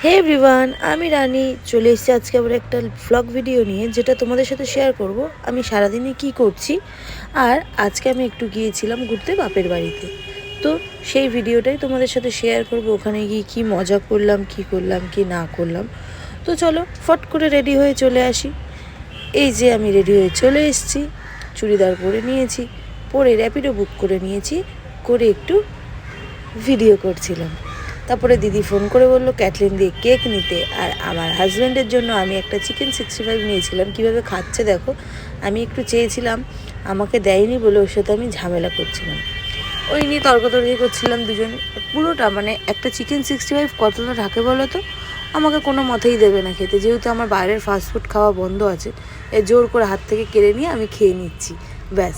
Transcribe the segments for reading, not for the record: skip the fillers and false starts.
হে everyone, আমি রানী চলে এসেছি আজকে আবার একটা ভ্লগ ভিডিও নিয়ে, যেটা তোমাদের সাথে শেয়ার করব আমি সারাদিনে কি করছি। আর আজকে আমি একটু গিয়েছিলাম ঘুরতে বাপের বাড়িতে, তো সেই ভিডিওটাই তোমাদের সাথে শেয়ার করব। ওখানে গিয়ে কি মজা করলাম, কি না করলাম। তো চলো ফট করে রেডি হয়ে চলে আসি। এই যে আমি রেডি হয়ে চলে এসেছি, চুড়িদার পরে নিয়েছি, পরে র্যাপিডো বুক করে নিয়েছি, করে একটু ভিডিও করছিলাম। তারপরে দিদি ফোন করে বললো ক্যাটলিন দিয়ে কেক নিতে, আর আমার হাজব্যান্ডের জন্য আমি একটা চিকেন 65 নিয়েছিলাম। কীভাবে খাচ্ছে দেখো, আমি একটু চেয়েছিলাম, আমাকে দেয়নি বলে ওর সাথে আমি ঝামেলা করছিলাম, ওই নিয়ে তর্কাতর্কি করছিলাম দুজন। পুরোটা মানে একটা চিকেন 65 কতটা থাকে বলো তো, আমাকে কোনো মতেই দেবে না খেতে, যেহেতু আমার বাইরের ফাস্টফুড খাওয়া বন্ধ আছে। জোর করে হাত থেকে কেড়ে নিয়ে আমি খেয়ে নিচ্ছি, ব্যাস।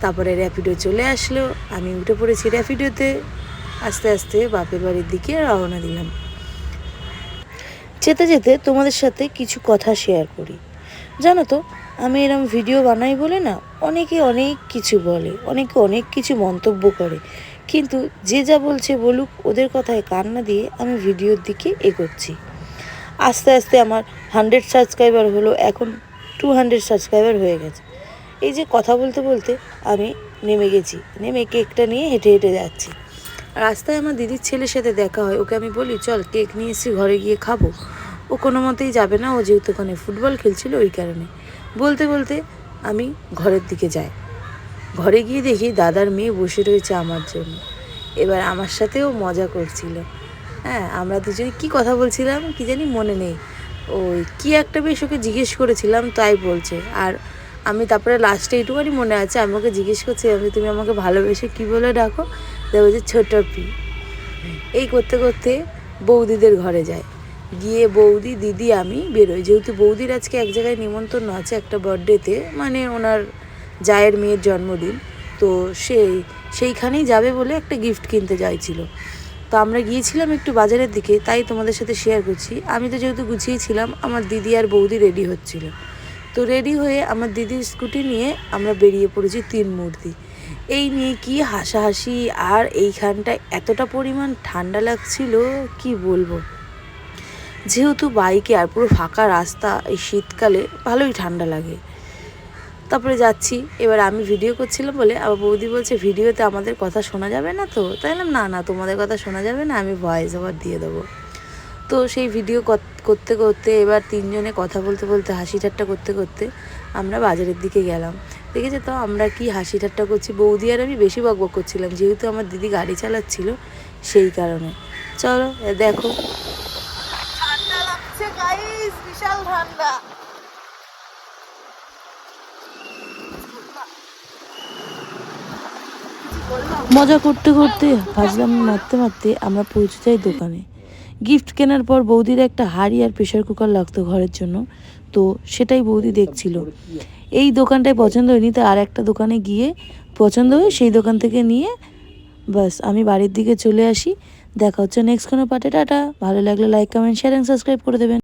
তারপরে র্যাপিডো চলে আসলো, আমি উঠে পড়েছি র্যাপিডোতে, আস্তে আস্তে বাপের বাড়ির দিকে রওনা দিলাম। যেতে যেতে তোমাদের সাথে কিছু কথা শেয়ার করি। জানো তো, আমি এরম ভিডিও বানাই বলে না, অনেকে অনেক কিছু বলে, অনেকে অনেক কিছু মন্তব্য করে, কিন্তু যে যা বলছে বলুক, ওদের কথায় কান না দিয়ে আমি ভিডিওর দিকে এগোচ্ছি। আস্তে আস্তে আমার 100 সাবস্ক্রাইবার হলো, এখন 200 সাবস্ক্রাইবার হয়ে গেছে। এই যে কথা বলতে বলতে আমি নেমে গেছি, নেমে কেকটা নিয়ে হেঁটে হেঁটে যাচ্ছি। রাস্তায় আমার দিদির ছেলের সাথে দেখা হয়, ওকে আমি বলি চল কেক নিয়ে এসেছি, ঘরে গিয়ে খাবো। ও কোনো মতেই যাবে না, ও যেহেতু ওখানে ফুটবল খেলছিল ওই কারণে। বলতে বলতে আমি ঘরের দিকে যাই, ঘরে গিয়ে দেখি দাদার মেয়ে বসে রয়েছে আমার জন্য। এবার আমার সাথেও মজা করছিল। হ্যাঁ, আমরা দুজনে কি কথা বলছিলাম কি জানি মনে নেই, ওই কি একটা বেশ ওকে জিজ্ঞেস করেছিলাম, তাই বলছে। আর আমি তারপরে লাস্টে এইটুকুনি মনে আছে, আমি ওকে জিজ্ঞেস করছি আমি তুমি আমাকে ভালোবেসে কী বলে ডাকো, দেখো যে ছোটো পি। এই করতে করতে বৌদিদের ঘরে যায়, গিয়ে বৌদি দিদি আমি বেরোই, যেহেতু বৌদির আজকে এক জায়গায় নিমন্ত্রণ আছে একটা বার্থডেতে, মানে ওনার জায়ের মেয়ের জন্মদিন, তো সেইখানেই যাবে বলে একটা গিফট কিনতে চাইছিল। তো আমরা গিয়েছিলাম একটু বাজারের দিকে, তাই তোমাদের সাথে শেয়ার করছি। আমি তো যেহেতু গুছিয়েছিলাম, আমার দিদি আর বৌদি রেডি হচ্ছিল। তো রেডি হয়ে আমার দিদির স্কুটি নিয়ে আমরা বেরিয়ে পড়েছি 3 মূর্তি। এই নিয়ে কি হাসাহাসি, আর এইখানটায় এতটা পরিমাণ ঠান্ডা লাগছিল কি বলবো। যেহেতু বাইকে আর পুরো ফাঁকা রাস্তা, এই শীতকালে ভালোই ঠান্ডা লাগে। তারপরে যাচ্ছি, এবার আমি ভিডিও করছিলাম বলে আবার বৌদি বলছে ভিডিওতে আমাদের কথা শোনা যাবে না তো, তাই না না তোমাদের কথা শোনা যাবে না, আমি ভয়েস ওভার দিয়ে দেবো। তো সেই ভিডিও করতে করতে এবার 3 জনে কথা বলতে বলতে হাসি ঠাট্টা করতে করতে আমরা বাজারের দিকে গেলাম। দেখেছো তো আমরা কি হাসি ঠাট্টা করছি, বৌদি আর আমি বেশি বকবক করছিলাম, যেহেতু আমার দিদি গাড়ি চালাচ্ছিল সেই কারণে। চলো দেখো, ঠান্ডা লাগছে গাইস, বিশাল ঠান্ডা। মজা করতে করতে ফাজলামি মারতে মারতে আমরা পৌঁছে যাই দোকানে। গিফট কেনার পর বৌদির একটা হাঁড়ি আর প্রেশার কুকার লাগতো ঘরের জন্য, তো সেটাই বৌদি দেখছিল। এই দোকানটায় পছন্দ হয়নি, তাই আর একটা দোকানে গিয়ে পছন্দ হয়ে সেই দোকান থেকে নিয়ে বাস আমি বাড়ির দিকে চলে আসি। দেখা হচ্ছে নেক্সট কোনো পার্টে। টাটা, ভালো লাগলে like comment share and subscribe করে দেবেন।